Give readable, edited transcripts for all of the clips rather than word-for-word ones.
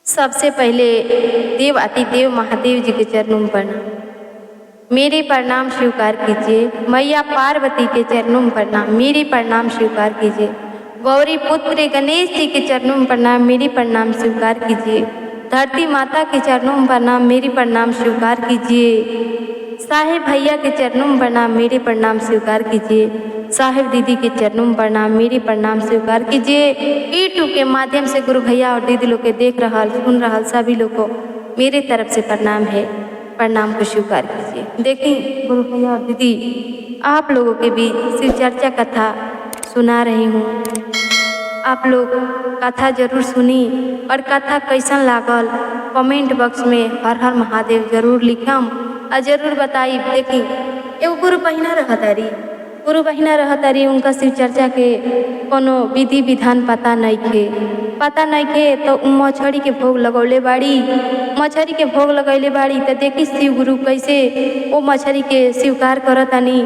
सबसे पहले देव अतिदेव महादेव जी के चरणों में प्रणाम। मेरे प्रणाम स्वीकार कीजिए। मैया पार्वती के चरणों में प्रणाम, मेरी प्रणाम स्वीकार कीजिए। गौरी पुत्र गणेश जी के चरणों में प्रणाम, मेरी प्रणाम स्वीकार कीजिए। धरती माता के चरणों में प्रणाम, मेरी प्रणाम स्वीकार कीजिए। साहेब भैया के चरणों में प्रणाम, मेरी प्रणाम स्वीकार कीजिए। साहेब दीदी के चरणों में प्रणाम, मेरी प्रणाम स्वीकार कीजिए। यूट्यूब के माध्यम से गुरु भैया और दीदी लोग के देख रहा सुन रहा सभी लोग को मेरी तरफ से प्रणाम है, प्रणाम को स्वीकार कीजिए। देखिए गुरु भैया और दीदी, आप लोगों के बीच शिव चर्चा कथा सुना रही हूँ। आप लोग कथा जरूर सुनी और कथा कैसन लागल कमेंट बॉक्स में हर हर महादेव जरूर लिखम और जरूर बताई। देखी एगो गुरु बहिना रहतारी, उनका शिव चर्चा के कोनो विधि विधान पता नहीं खे तो मछरी के भोग लगौले बाड़ी, मछरी के भोग लगैले बाड़ी तो देखी शिव गुरु कैसे वो मछरी के स्वीकार करतनी,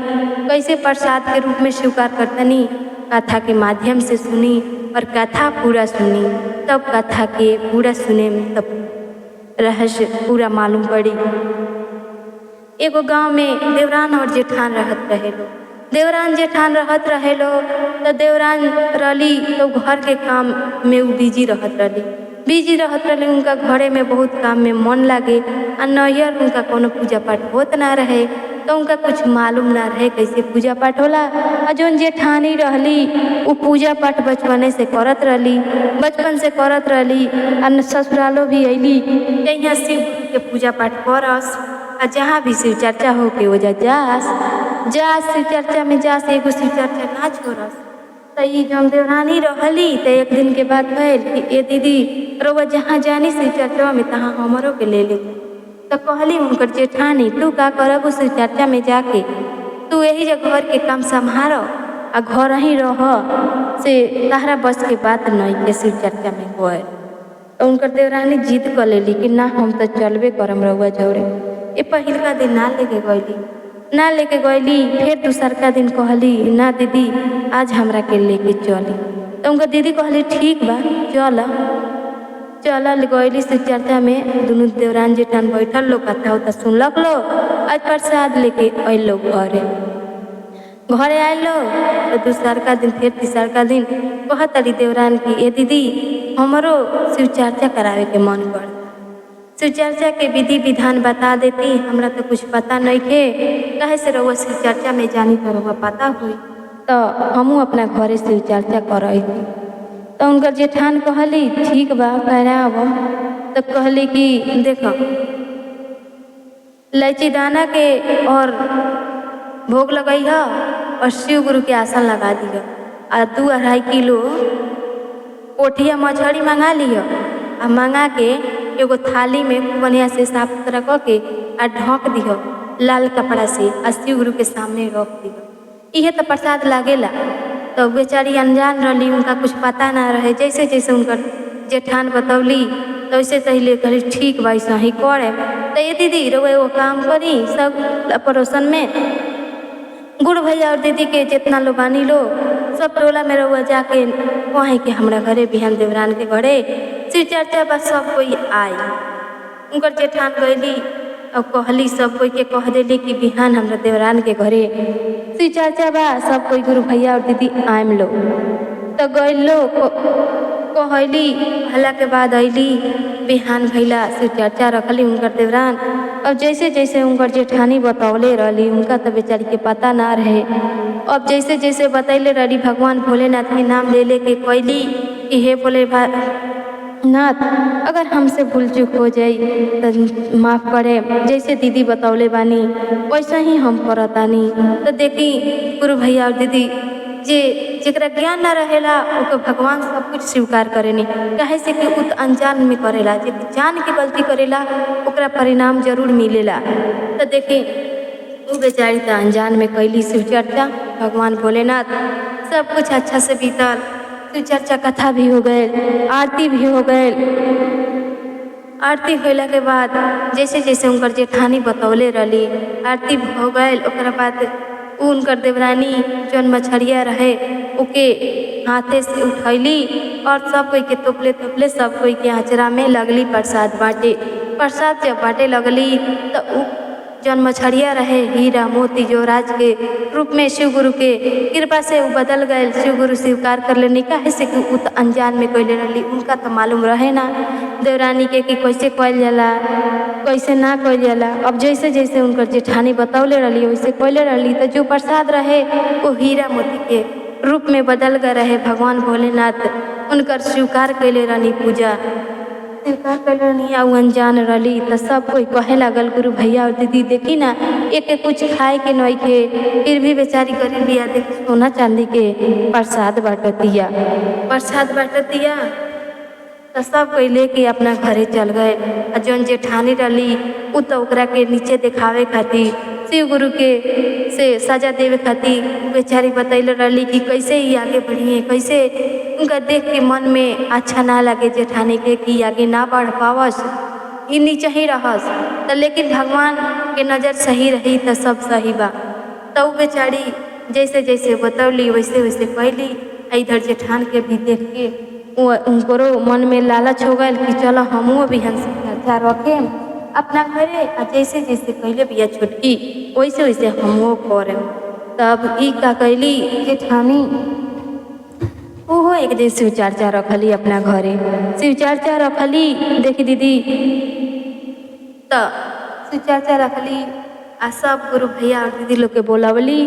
कैसे प्रसाद के रूप में स्वीकार करतनी। कथा के माध्यम से सुनी और कथा पूरा सुनी, तब कथा के पूरा सुने में तब रहस्य पूरा मालूम पड़ी। एगो गांव में देवरान और जेठान रहत रहे लो। देवरान जेठान रहत रहे लो तो देवरान रली तो घर के काम में वो बिजी रहत रही। उनका घरे में बहुत काम में मन लागे और नैहर उनका कोनो पूजा पाठ होत ना रहे तो उनका कुछ मालूम ना रहे कैसे पूजा पाठ होला। और जोन जेठानी रहली वो पूजा पाठ बचपन से करत रहली और ससुरालो भी अली तो यहाँ शिव के पूजा पाठ करस और जहाँ भी शिव चर्चा हो के वजह जास शिव चर्चा में जास एगो शिव चर्चा ना छोड़स। तो ये जब देवरानी रहली तो एक दिन के बाद भैल कि ए दीदी रोवा जहाँ जानी शिव चर्चा में तहाँ हमरों के ले तो कहली उनकर जेठानी तू का करब शिव चर्चा में जाके, तू यही जगह घर के काम संभारो और घर ही रह से तहरा बस के बात नहीं के शिव चर्चा में गए। तो उनकर देवरानी जिद कर लेली कि ना हम तो चलबे करम रउआ जौरे। ये पहिलका दिन ना लेके गईली, फिर दूसरका दिन कहली ना दीदी आज हमरा के लेके चली। तो उनका दीदी कहली ठीक बा चल गईली शिव चर्चा में। दोनों देवरान जेठान बैठल लो, कथा उथा सुनलक लो, आज प्रसाद लेके अलो घरे आलो। तो दूसरका दिन फिर तीसरका दिन कहतली देवरान की ए दीदी हमरो शिव चर्चा करावे के मन कर, शिव चर्चा के विधि विधान बता देती, हमरा तो कुछ पता नहीं थे, कहे से रहुआ शिव चर्चा में जानी तो रहुआ पता हुई तो हमू अपना घरे शिव चर्चा करई थी। तो उनकर जेठान कहली ठीक बा कराब। तो कहली कि देखो इलायची दाना के और भोग लगई है और शिव गुरु के आसन लगा दिया और 2-2.5 किलो पोठिया मछली मंगा लिया और मंगा के एगो थाली में बढ़िया से साफ सुथरा करके और ढक दियो लाल कपड़ा से और शिव गुरु के सामने रख दियो। इहे तो प्रसाद लागेला। तो बेचारी अनजान रही, उनका कुछ पता ना रहे। जैसे जैसे उनकर जेठान बतौली तो वैसे तहिले कहली ठीक बा ऐसा ही करे। तो ये दीदी रउआ वो काम करी सब पड़ोसन में गुरु भैया और दीदी के जितना लो बानी लो सब टोला में रउआ जाके वहीं के हमरा घरे बिहान देवरान के घरे शिव चर्चा बस सब कोई आई। उनकर जेठान गईली और कहली सब कोई के कह देली कि बिहान हमरा देवरान के घरे शिव चर्चा बा, सब कोई गुरु भैया और दीदी आयम लो। तो गई लो कहली हला के बाद अली बिहान भैला शिव चर्चा रखली उनकर देवरान। अब जैसे जैसे उनकर जेठानी बतौले रही उनका तो बेचारी के पता ना रहे। अब जैसे जैसे बतैले रही भगवान भोलेनाथ के नाम ले के कहली कि हे भोले नाथ अगर हमसे भूल चूक हो जाई तो माफ़ करे, जैसे दीदी बतौले बानी वैसा ही हम करतानी। तो देखी गुरु भैया और दीदी जेकरा ज्ञान ना रहेला ओके भगवान सब कुछ स्वीकार करेनी, कहे से कि उत अनजान में करेला, जे जान के गलती करेला ओकरा परिणाम जरूर मिलेला। तो देखी वो बेचारी तो अनजान में कैली शिव चर्चा, भगवान भोलेनाथ सब कुछ अच्छा से बीतल। शिव चर्चा कथा भी हो गए, आरती भी हो गए। आरती होला के बाद जैसे जैसे उनकर जेठानी बतौले रही आरती हो गए, ओकरा बाद उनकर देवरानी जौन मछरिया रहे ओके हाथे से उठैली और सब कोई के तोपले तोपले सब कोई के आचरा में लगली प्रसाद बांटे। प्रसाद जब बांटे लगली तो उ जौन मछरिया रहे हीरा मोती जोराज के रूप में शिव गुरु के कृपा से उ बदल गए। शिव गुरु स्वीकार कर लेनी काहे से कि उ तो अनजान में कैले रहली, उनका तो मालूम रहे ना देवरानी के कि कैसे कैल जाला कैसे ना कैल जाला। अब जैसे जैसे उनकर जेठानी बतौले रहली वैसे कैले रहली तो जो प्रसाद रहे वो हीरा मोती के रूप में बदल गए रहे। भगवान भोलेनाथ उनकर स्वीकार कैले रहनी, पूजा स्वीकार कैले रहनी आ अनजान रहली। तो सब कोई कहे लागल गुरु भैया और दीदी देखी ना एक कुछ खाए के नहीं के फिर भी बेचारी गरीब बिया देखी सोना चांदी के प्रसाद बांटतिया तो सब कोई लेके अपना घरे चल गए। और जौन जेठानी रहली उ तो ओकरा के नीचे दिखावे खातिर शिव गुरु के से सजा देवे खातिर बेचारी बतैले रहली कि कैसे ही आगे बढ़िए, कैसे उनका देख के मन में अच्छा ना लगे जेठानी के कि आगे ना बढ़ पावस ही नीचे ही रहस। तो लेकिन भगवान के नज़र सही रही तो सब सही बा। तो बेचारी जैसे जैसे बतौली वैसे वैसे कैली। इधर जेठान के भी देख के उनको मन में लालच हो गया कि चलो हमू भी हंस अच्छा रखे अपना घरे। जैसे जैसे कैले बिया छोटकी वैसे वैसे हमू करे। तब ई का कैली जेठानी ओहो एक दिन शिव चर्चा रखली अपना घरे, शिव चर्चा रखली देखी दीदी तो शिव चर्चा रखली आ सब गुरु भैया और दीदी लोग के बोलावली।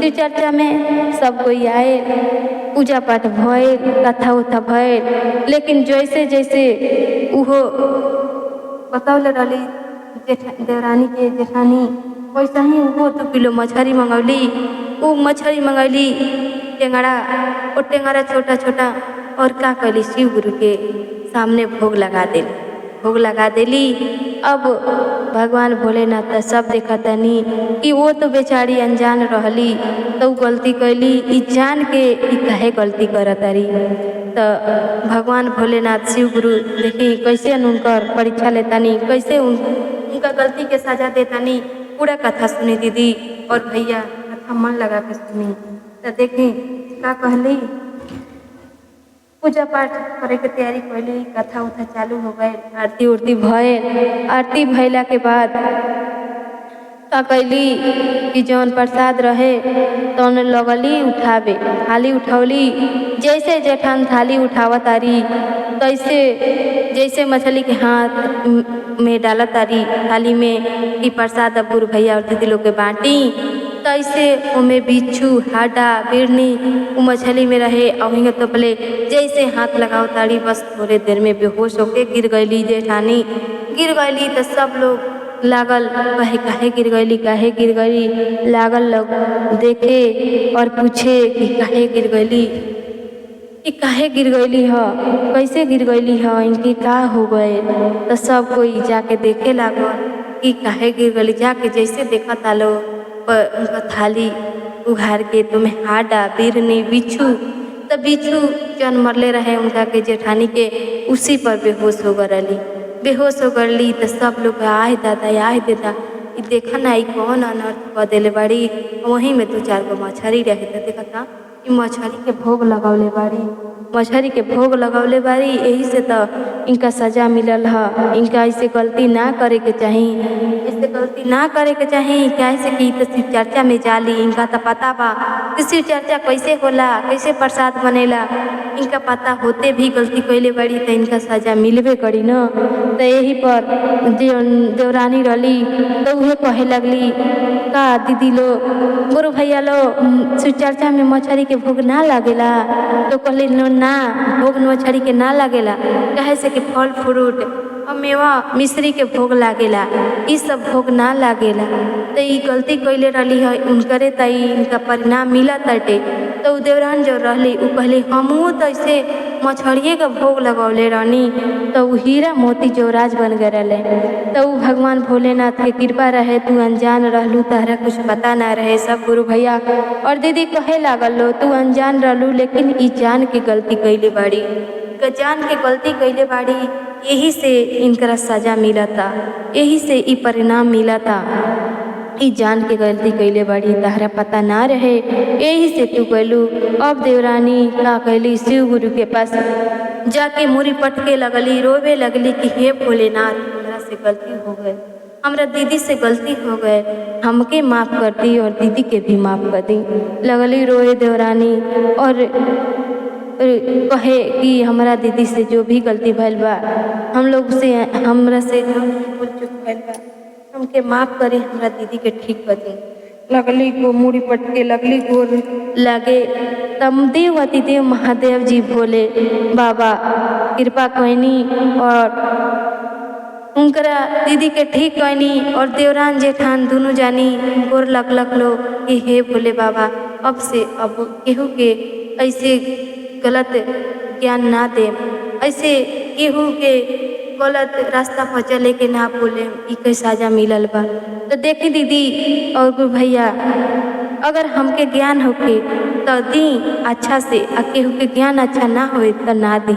शिव चर्चा में सब कोई आए, पूजा पाठ भइल, कथा उथा भइल। लेकिन जैसे जैसे उहो बतौले रहली देवरानी के जेठानी वैसे ही उहो 2 किलो मछली मंगौली। वो मछली मंगौली टेंगड़ा, वो टेंगड़ा छोटा छोटा और का कैली शिव गुरु के सामने भोग लगा देली। अब भगवान भोलेनाथ सब देखा तनी कि वो तो बेचारी अनजान रहली तो गलती कैली, ई जान के ई काहे गलती करत तारी। तो भगवान भोलेनाथ शिव गुरु देखी कैसे उनकर परीक्षा लेतानी, कैसे उनका गलती के सजा देतानी। पूरा कथा सुनी दीदी और भैया, कथा मन लगा के सुनी। तो देखी का कहली, पूजा पाठ करे के तैयारी कैली, कथा उथा चालू हो गए, आरती उरती भइल। आरती भइला के बाद का कैली कि जौन प्रसाद रहे तौन लगली उठावे, थाली उठौली। जैसे जेठान थाली उठावा तारी तैसे जैसे मछली के हाथ में डाला तारी थाली में कि प्रसाद अब गुरु भैया और दीदी लोग के बाँटी, तैसे उमें बिच्छू हाडा बिरनी वो मछली में रहे। अवहीं तो पले जैसे हाथ लगाओ ताड़ी बस थोड़े देर में बेहोश होके गिर गईली। जेठानी गिर गईली तो सब लोग लागल काहे गिर गईली लागल लोग देखे और पूछे कि काहे गिर गईली ह, कैसे गिर गईली ह, इनकी का हो गए। तो सब कोई जाके देखे लागल कि काहे गिर गईली। जाके जैसे देखा तालो उनका थाली उघार के तुम्हें हाडा बिरनी बिच्छू, तो बिच्छू जन मरले रहे उनका के जेठानी के उसी पर बेहोश हो गली। तो सब लोग आए दादा ई देखा ना ई कौन अनर्थ कर देले बाड़ी। वहीं में 2-4 गो मछली रहे तो देखा था ई मछली के भोग लगौले बाड़ी। यही से तो इनका सजा मिलल है। इनका ऐसे गलती ना करे के चाही, कैसे कि तो शिव चर्चा में जाली। इनका तो पता बा कि शिव चर्चा कैसे होला, कैसे प्रसाद बनेला। इनका पता होते भी गलती कैले बड़ी तो इनका सजा मिलबे करी न। तो यही पर देवरानी रहली तो उहे कहे लगली का दीदी लो गुरु भैया लो शिव चर्चा में मछली के भोग ना लागेला। तो कहली ना भोग मछली के ना लागेला, कहे से कि फल फ्रूट और मेवा मिश्री के भोग लागेला, ई सब भोग ना लागेला। तो ई गलती कैले रहली है उनकरे त इनका परिणाम मिला ताटे। तो देवरान जो रहली उ कहली हमहू तो ऐसे मछलिए का भोग लगौले रहनी तो हीरा मोती जोराज बन गए रहे। तो भगवान भोलेनाथ के कृपा रहे, तू अनजान रहलू, तहरा कुछ पता ना रहे। सब गुरु भैया और दीदी कहे लागल लो तू अनजान रहलू लेकिन ई जान के गलती कैले बाड़ी, यही से इनकरा सजा मिला था, यही से ई परिणाम मिला था। ई जान के गलती कइले बाड़ी, तहरा पता ना रहे यही से तू गइलू। अब देवरानी का कैली, शिव गुरु के पास जाके मुरी पटके लगली, रोवे लगली कि हे भोलेनाथ हमरा से गलती हो गए, हमरा दीदी से गलती हो गए, हमके माफ़ कर दी और दीदी के भी माफ़ कर दी। लगली रोए देवरानी और कहे कि हमारा दीदी से जो भी गलती भइल बा, हम लोग से हमरा से जो भी भूल चूक भइल बा, हमके माफ़ करी, हमरा दीदी के ठीक कर दी। लगली को मुड़ी पटके लगली गोर लगे। तब देव अतिदेव महादेव जी भोले बाबा कृपा कैनी और उनकरा दीदी के ठीक कैनी और देवरान जेठान दोनों जानी गोर लग लो कि हे भोले बाबा अब से अब केहू के ऐसे गलत ज्ञान ना दे, ऐसे केहू के गलत रास्ता पर चले के ना बोले, ई साजा मिलल बा। तो देखी दीदी और भैया अगर हमके ज्ञान होके तो दी अच्छा से, आ केहू के ज्ञान अच्छा ना होए तो ना दी,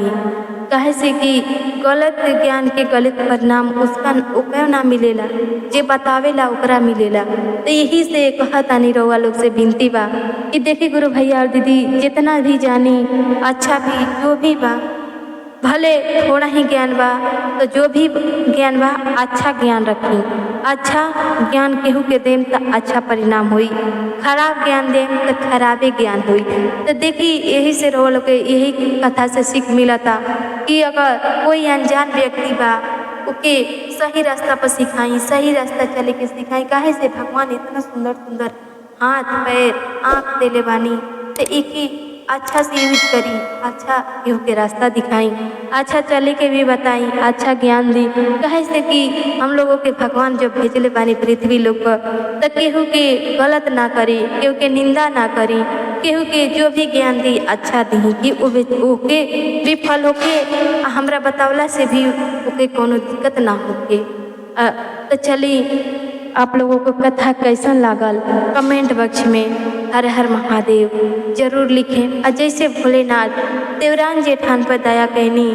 कहे से कि गलत ज्ञान के गलत परिणाम ओकरा ना मिलेला, जे बतावेला ओकरा मिलेला। तो यही से कहतानी रउआ लोग से विनती बा कि देखी गुरु भैया और दीदी जितना भी जानी अच्छा भी जो भी बा, भले थोड़ा ही ज्ञान बा तो जो भी ज्ञान बा अच्छा ज्ञान रखी, अच्छा ज्ञान केहू के देम तो अच्छा परिणाम हुई, खराब ज्ञान देम तो खराबे ज्ञान हुई। तो देखी यही से रोल के यही कथा से सीख मिला था कि अगर कोई अनजान व्यक्ति बा ओके सही रास्ता पर सिखाई, सही रास्ता चले के सिखाई। काहे से भगवान इतना सुंदर सुंदर हाथ पैर आँख देले बानी, तो एक ही अच्छा से यूज करी, अच्छा केहू के रास्ता दिखाई, अच्छा चले के भी बताई, अच्छा ज्ञान दी। कहे से कि हम लोगों के भगवान जब भेजले बानी पृथ्वी लोग पर, तो केहू के गलत ना करी, केहू के निंदा ना करी, केहू के जो भी ज्ञान दी अच्छा दी कि ओके विफल होके हमरा बतावला से भी ओके कोनो दिक्कत ना होके। तो चली आप लोगों को कथा कैसन लागल कमेंट बॉक्स में हर हर महादेव जरूर लिखें। और जैसे भोलेनाथ देवरान जेठान पर दया कहनी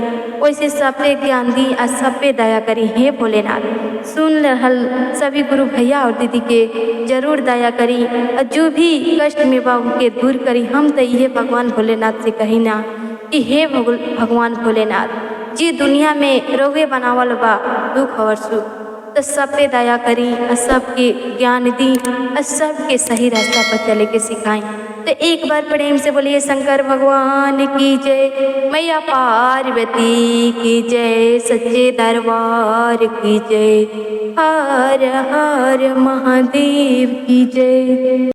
वैसे सब पे ज्ञान दी और सब पे दया करी। हे भोलेनाथ सुन रहल सभी गुरु भैया और दीदी के जरूर दया करी और जो भी कष्ट में बा उनके दूर करी। हम तो ये भगवान भोलेनाथ से कही ना कि हे भगवान भोलेनाथ जी दुनिया में रउए बनावल बा दुख और सुख, तो सब पे दया करी और सबके ज्ञान दी और सबके सही रास्ता पर चले के सिखाई। तो एक बार प्रेम से बोलिए शंकर भगवान की जय, मैया पार्वती की जय, सच्चे दरबार की जय, हर हर महादेव की जय।